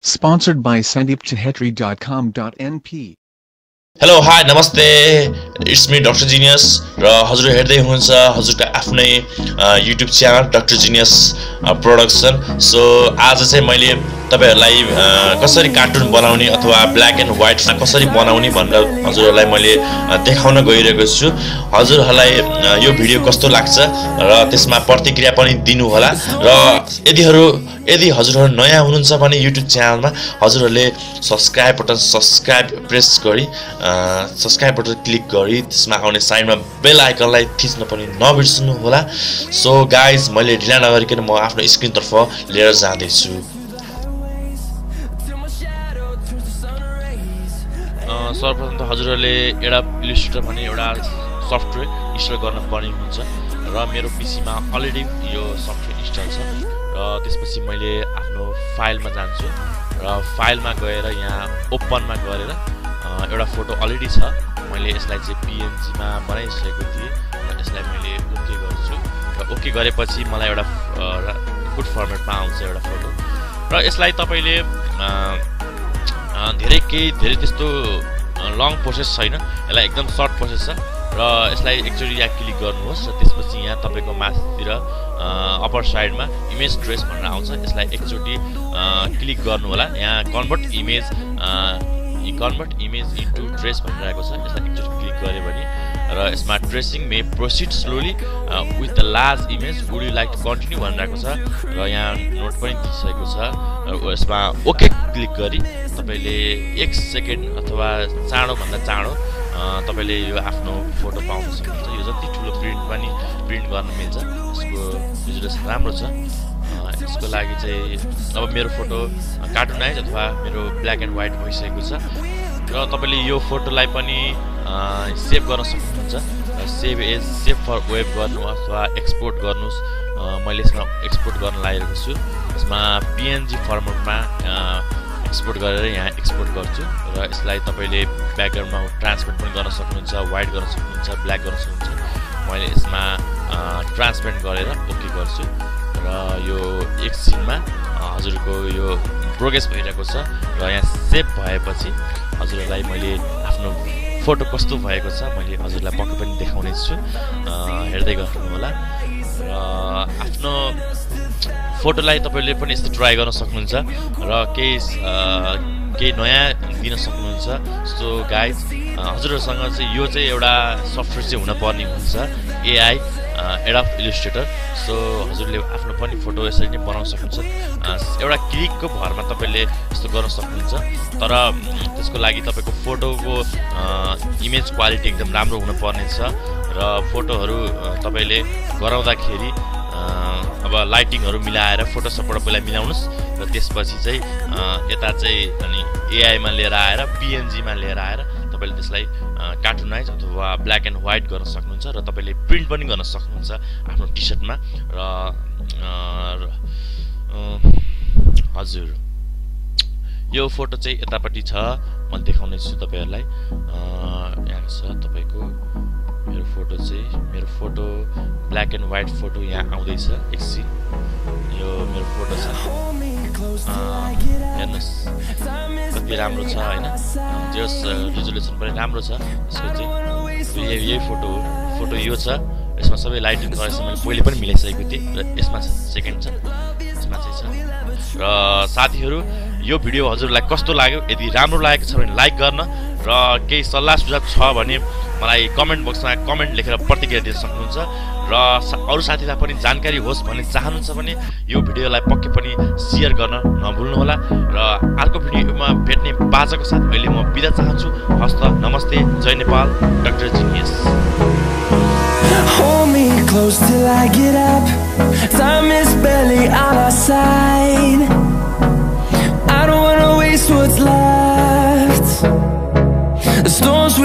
Sponsored by sandeep.com.np. Hello, hi, namaste. It's me, Dr. Zenius. र हजुर हेर्दै हुनुहुन्छ हजुरको आफ्नै YouTube channel Dr. Zenius production. So आज चाहिँ मैले तपाईहरुलाई कसरी कार्टुन बनाउने अथवा ब्ल्याक एन्ड व्हाइट मा कसरी बनाउने भनेर हजुरहरुलाई मैले देखाउन गइरहेको छु. हजुरहरुलाई यो भिडियो कस्तो लाग्छ र त्यसमा प्रतिक्रिया पनि दिनु होला. र यदि हजुरहरु नयाँ हुनुहुन्छ भने YouTube च्यानलमा हजुरहरुले सब्स्क्राइब प्रेस गरी सब्स्क्राइब बटन क्लिक गरी त्यसमा आउने साइडमा बेल आइकनलाई थिच्न पनि नबिर्सनु होला. सो गाइज, मैले ढिला नगरिकन म आफ्नो स्क्रिन तर्फ लिएर जाँदै छु. सर्वप्रथम त हजुरहरुले एउटा इलस्ट्रेटर भन्ने एउटा सफ्टवेयर इन्स्टल गर्न पर्ने हुन्छ र मेरो पीसीमा अलरेडी यो सफ्टवेयर इन्स्टल छ. र त्यसपछि मैले आफ्नो फाइलमा जान्छु र फाइलमा गएर यहाँ ओपनमा गरेर एउटा फोटो अलरेडी छ. मैले यसलाई चाहिँ PNG मा बनाइसकेको थिएँ र यसलाई मैले ओके गर्छु र ओके गरेपछि मलाई एउटा गुड फर्मेटमा आउँछ एउटा फोटो. र यसलाई तपाईले धेरै त्यस्तो लङ प्रोसेस छैन, यसलाई एकदम सर्ट प्रोसेस छ. र यसलाई एकचोटी यहाँ क्लिक गर्नुहोस् र त्यसपछि यहाँ तपाईको माथितिर अप्पर साइडमा इमेज ट्रेस भनेर आउँछ. यसलाई एकचोटी क्लिक गर्नु होला. यहाँ कन्भर्ट इमेज इन्टु ट्रेस भनिरहेको छ. यसलाई एकचोटी क्लिक गरे भने र यसमा tracing may proceed slowly with the large image, would you like to continue भनिरहेको छ र यहाँ नोट पनि दिइसकेको छ. र यसमा ओके क्लिक गरी तपाईले 1 सेकेन्ड अथवा चाँडोभन्दा चाँडो तपाईले यो आफ्नो फोटो पाउन सक्नुहुन्छ. यो जति ठुलो प्रिन्ट गर्न मिल्छ. यसको रिजोल्युसन राम्रो छ. यसको लागि चाहिँ अब मेरो फोटो कार्टुनाइज अथवा मेरो ब्ल्याक एन्ड व्हाइट भइसकेको छ. र तपाईले यो फोटोलाई पनि सेभ गर्न सक्नुहुन्छ. सेभ फर वेब गर्नु अथवा एक्सपोर्ट गर्नुस्. मैले यसमा एक्सपोर्ट गर्न लागिरहेको छु. यसमा PNG फर्मेटमा एक्सपोर्ट गरेर यहाँ एक्सपोर्ट गर्छु र यसलाई तपाईले ब्याकग्राउन्डमा ट्रान्सपेरेन्ट पनि गर्न सक्नुहुन्छ, व्हाइट गर्न सक्नुहुन्छ, ब्ल्याक गर्न सक्नुहुन्छ. मैले यसमा ट्रान्सपेरेन्ट गरेर ओके गर्छु र यो एकछिनमा हजुरको यो प्रोग्रेस भइरहेको छ. र यहाँ सेभ भएपछि हजुरलाई मैले आफ्नो फोटो कस्तो भएको छ मैले हजुरलाई पक्कै पनि देखाउने छु. हेर्दै गर्नु होला. र आफ्नो फोटोलाई तपाईले पनि यस्तो ट्राई गर्न सक्नुहुन्छ र केही नयाँ दिन सक्नुहुन्छ. सो गाइज, हजुरहरुसँग चाहिँ यो चाहिँ एउटा सफ्टवेयर चाहिँ हुन पर्ने हुन्छ, AI एडोब इलस्ट्रेटर. सो हजुरले आफ्नो पनि फोटो यसरी नै बनाउन सक्नुहुन्छ. एउटा क्लिकको भरमा तपाईले यस्तो गर्न सक्नुहुन्छ. तर त्यसको लागि तपाईको फोटोको इमेज क्वालिटी एकदम राम्रो हुन पर्ने छ र फोटोहरु तपाईले गराउँदाखेरि अब लाइटिङहरु मिलाएर फोटोशपबाट पहिला मिलाउनुस् र त्यसपछि चाहिँ यता चाहिँ अनि AI मा लिएर आएर PNG मा लिएर आएर तपाईले त्यसलाई कार्टुनाइज अथवा ब्ल्याक एन्ड व्हाइट गर्न सक्नुहुन्छ र तपाईले प्रिन्ट पनि गर्न सक्नुहुन्छ आफ्नो टी-शर्टमा. र हजुर, यो फोटो चाहिँ यतापट्टि छ, म देखाउने छु तपाईहरुलाई. यहाँ छ तपाईको मेरो photo black and white photo यहाँ आउँदैछ. एकछिन, यो मेरो फोटो छ, हेर्नुस् कति राम्रो छ हैन. जस रिजोल्युसन पनि राम्रो छ यसको चाहिँ. यही फोटो यो छ. यसमा सबै लाइटिङ गरेछ. मैले पहिले पनि मिलाइसकेको थिएँ र यसमा सेकेन्ड छ, यसमा चाहिँ छ. र साथीहरु, यो भिडियो हजुरलाई कस्तो लाग्यो? यदि राम्रो लागेको छ भने लाइक गर्न र केही सल्लाह सुझाव छ भने मलाई कमेन्ट बक्समा कमेन्ट लेखेर प्रतिक्रिया दिन सक्नुहुन्छ. र अरु साथीलाई पनि जानकारी होस् भन्ने चाहनुहुन्छ भने यो भिडियोलाई पक्कै पनि शेयर गर्न नभुल्नु होला. र अर्को भिडियोमा भेट्ने बाचाको साथ अहिले म बिदा चाहन्छु. हस्त, नमस्ते, जय Nepal, doctor genius. Hold me close till I get up. Time is barely on our side. I don't wanna waste what's left. The storms